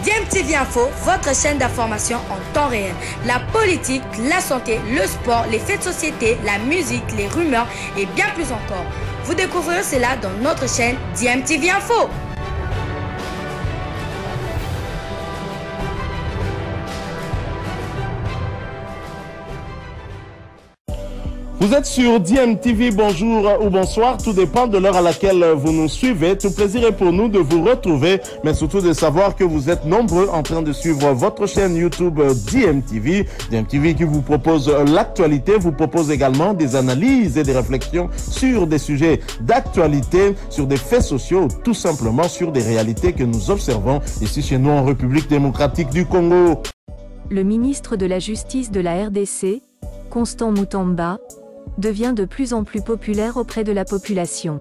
DMTV Info, votre chaîne d'information en temps réel. La politique, la santé, le sport, les faits de société, la musique, les rumeurs et bien plus encore. Vous découvrirez cela dans notre chaîne DMTV Info. Vous êtes sur DMTV, bonjour ou bonsoir, tout dépend de l'heure à laquelle vous nous suivez. Tout plaisir est pour nous de vous retrouver, mais surtout de savoir que vous êtes nombreux en train de suivre votre chaîne YouTube DMTV. DMTV qui vous propose l'actualité, vous propose également des analyses et des réflexions sur des sujets d'actualité, sur des faits sociaux, tout simplement sur des réalités que nous observons ici chez nous en République démocratique du Congo. Le ministre de la Justice de la RDC, Constant Mutamba, devient de plus en plus populaire auprès de la population.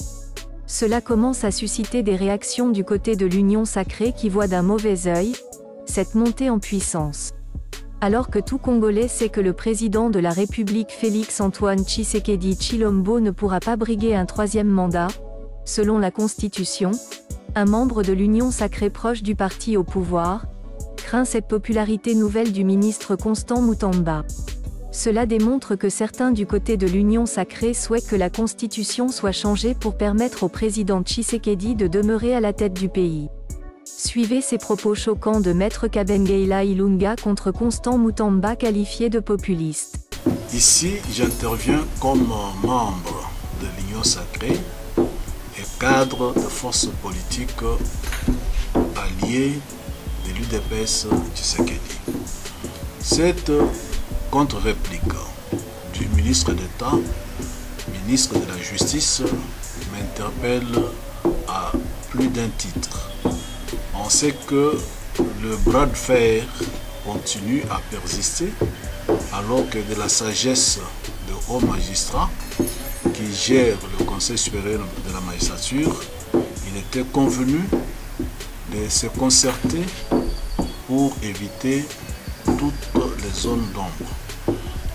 Cela commence à susciter des réactions du côté de l'Union sacrée qui voit d'un mauvais œil cette montée en puissance. Alors que tout Congolais sait que le président de la République Félix-Antoine Tshisekedi Tshilombo ne pourra pas briguer un troisième mandat, selon la Constitution, un membre de l'Union sacrée proche du parti au pouvoir craint cette popularité nouvelle du ministre Constant Mutamba. Cela démontre que certains du côté de l'Union sacrée souhaitent que la Constitution soit changée pour permettre au président Tshisekedi de demeurer à la tête du pays. Suivez ces propos choquants de Maître Kabengeyla Ilunga contre Constant Mutamba qualifié de populiste. Ici, j'interviens comme membre de l'Union sacrée et cadre de forces politiques alliées de l'UDPS Tshisekedi. Cette contre-réplique du ministre d'État, ministre de la Justice, m'interpelle à plus d'un titre. On sait que le bras de fer continue à persister alors que de la sagesse de hauts magistrats qui gèrent le Conseil supérieur de la magistrature, il était convenu de se concerter pour éviter toutes les zones d'ombre.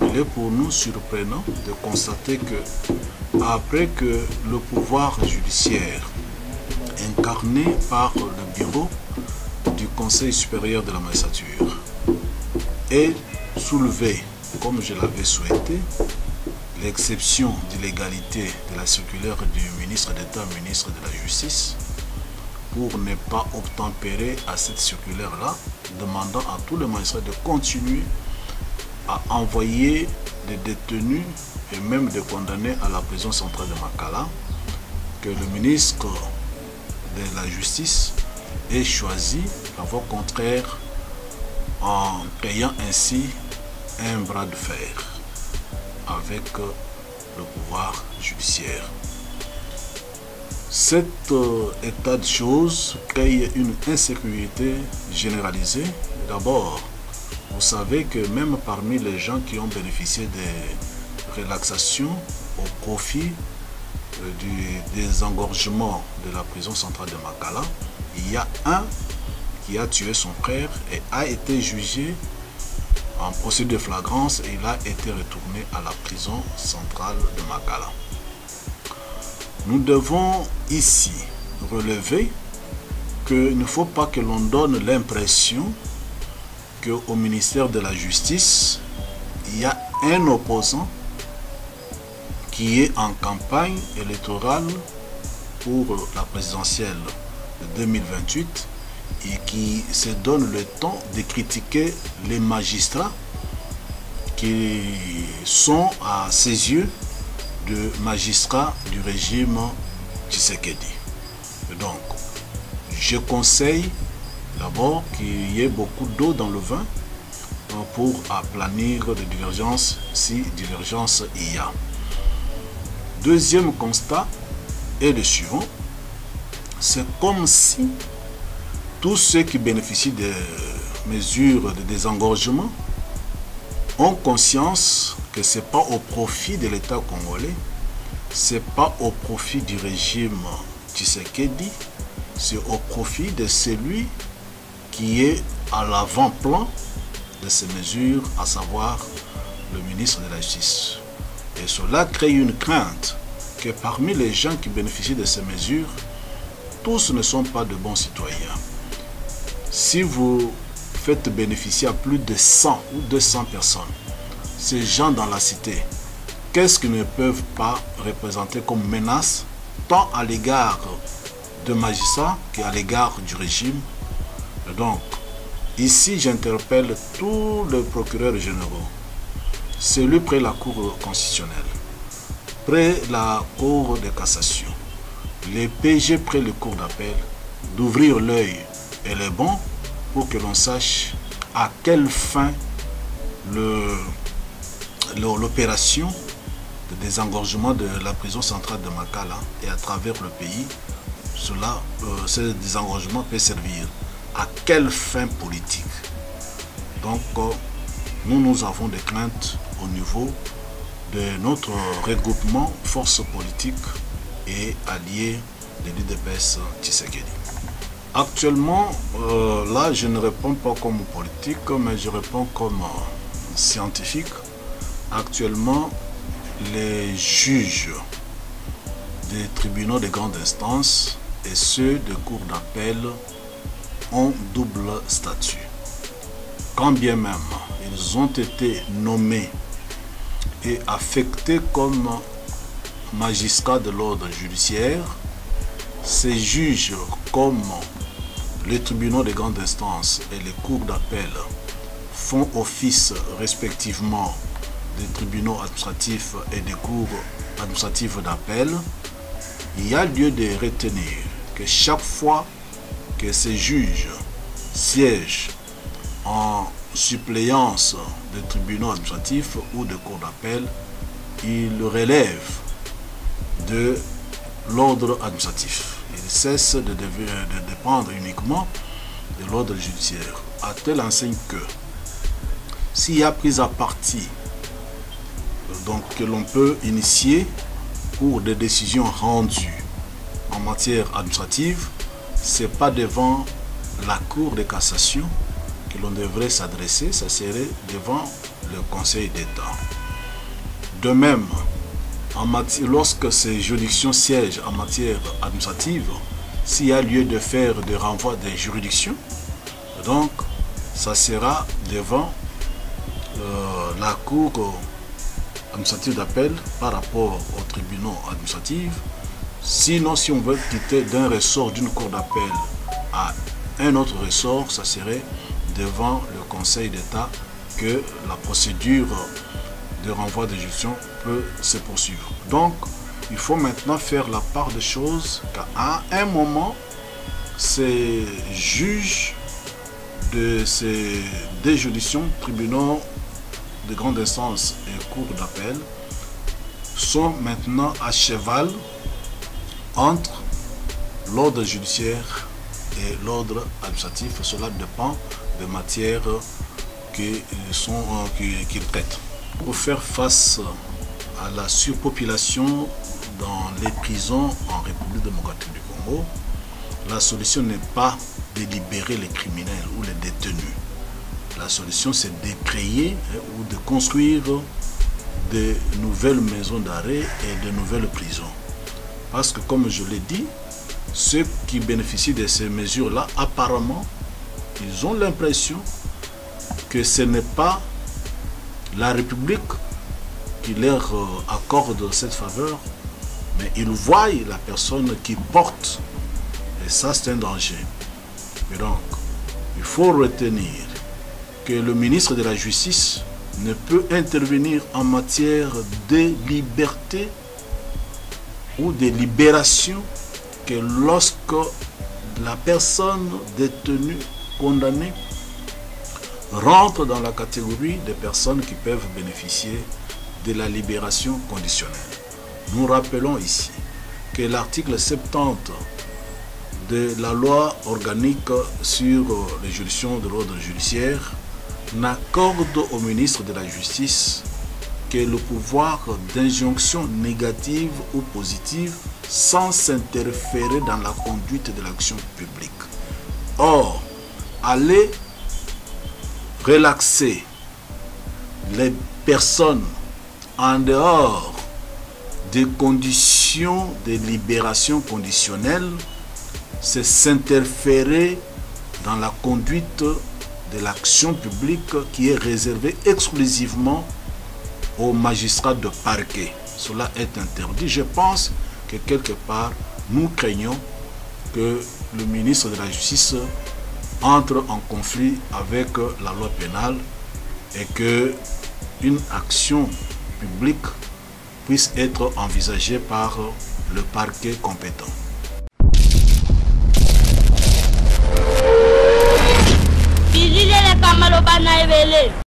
Il est pour nous surprenant de constater que, après que le pouvoir judiciaire, incarné par le bureau du Conseil supérieur de la magistrature, ait soulevé, comme je l'avais souhaité, l'exception d'illégalité de la circulaire du ministre d'État, ministre de la Justice, pour ne pas obtempérer à cette circulaire-là, demandant à tous les magistrats de continuer à envoyer des détenus et même des condamnés à la prison centrale de Makala, que le ministre de la Justice ait choisi la voie contraire en créant ainsi un bras de fer avec le pouvoir judiciaire. Cet état de choses crée une insécurité généralisée. D'abord, vous savez que même parmi les gens qui ont bénéficié des relaxations au profit du désengorgement de la prison centrale de Makala, il y a un qui a tué son frère et a été jugé en procédure de flagrance et il a été retourné à la prison centrale de Makala. Nous devons ici relever qu'il ne faut pas que l'on donne l'impression qu'au ministère de la Justice, il y a un opposant qui est en campagne électorale pour la présidentielle de 2028 et qui se donne le temps de critiquer les magistrats qui sont à ses yeux de magistrats du régime Tshisekedi. Donc, je conseille d'abord qu'il y ait beaucoup d'eau dans le vin pour aplanir les divergences, si divergence il y a. Deuxième constat est le suivant, c'est comme si tous ceux qui bénéficient des mesures de désengorgement ont conscience que ce n'est pas au profit de l'État congolais, ce n'est pas au profit du régime Tshisekedi, c'est au profit de celui qui est à l'avant-plan de ces mesures, à savoir le ministre de la Justice. Et cela crée une crainte que parmi les gens qui bénéficient de ces mesures, tous ne sont pas de bons citoyens. si vous faites bénéficier à plus de 100 ou 200 personnes, ces gens dans la cité, qu'est-ce qu'ils ne peuvent pas représenter comme menace, tant à l'égard de magistrats qu'à l'égard du régime? Et donc, ici, j'interpelle tous les procureurs généraux, celui près la Cour constitutionnelle, près la Cour de cassation, les PG près le cours d'appel, d'ouvrir l'œil et les bons pour que l'on sache à quelle fin l'opération de désengorgement de la prison centrale de Makala et à travers le pays, ce désengorgement peut servir. À quelle fin politique? Donc, nous avons des craintes au niveau de notre regroupement force politique et alliés de l'UDPS Tshisekedi. Actuellement, là, je ne réponds pas comme politique, mais je réponds comme scientifique. Actuellement, les juges des tribunaux de grande instance et ceux de cour d'appel ont double statut. Quand bien même ils ont été nommés et affectés comme magistrats de l'ordre judiciaire, ces juges comme les tribunaux de grande instance et les cours d'appel font office respectivement des tribunaux administratifs et des cours administratifs d'appel, il y a lieu de retenir que chaque fois que ces juges siègent en suppléance des tribunaux administratifs ou de cours d'appel, ils relèvent de l'ordre administratif. Ils cessent de dépendre uniquement de l'ordre judiciaire. À telle enseigne que s'il y a prise à partie, donc que l'on peut initier pour des décisions rendues en matière administrative, ce n'est pas devant la Cour de cassation que l'on devrait s'adresser, ça serait devant le Conseil d'État. De même, lorsque ces juridictions siègent en matière administrative, s'il y a lieu de faire des renvois des juridictions, donc ça sera devant la Cour administrative d'appel par rapport aux tribunaux administratifs. Sinon, si on veut quitter d'un ressort d'une cour d'appel à un autre ressort, ça serait devant le Conseil d'État que la procédure de renvoi de juridiction peut se poursuivre. Donc, il faut maintenant faire la part des choses qu'à un moment, ces juges de ces deux juridictions, tribunaux de grande instance et cours d'appel, sont maintenant à cheval entre l'ordre judiciaire et l'ordre administratif. Cela dépend des matières qu'ils traitent. Pour faire face à la surpopulation dans les prisons en République démocratique du Congo, la solution n'est pas de libérer les criminels ou les détenus. La solution, c'est de créer ou de construire de nouvelles maisons d'arrêt et de nouvelles prisons. Parce que, comme je l'ai dit, ceux qui bénéficient de ces mesures-là, apparemment, ils ont l'impression que ce n'est pas la République qui leur accorde cette faveur, mais ils voient la personne qui porte. Et ça, c'est un danger. Et donc, il faut retenir que le ministre de la Justice ne peut intervenir en matière de liberté ou de libération que lorsque la personne détenue, condamnée, rentre dans la catégorie des personnes qui peuvent bénéficier de la libération conditionnelle. Nous rappelons ici que l'article 70 de la loi organique sur les juridictions de l'ordre judiciaire n'accorde au ministre de la Justice que le pouvoir d'injonction négative ou positive sans s'interférer dans la conduite de l'action publique. Or, aller relaxer les personnes en dehors des conditions de libération conditionnelle, c'est s'interférer dans la conduite de l'action publique qui est réservée exclusivement aux magistrats de parquet. Cela est interdit. Je pense que quelque part, nous craignons que le ministre de la Justice entre en conflit avec la loi pénale et que une action publique puisse être envisagée par le parquet compétent.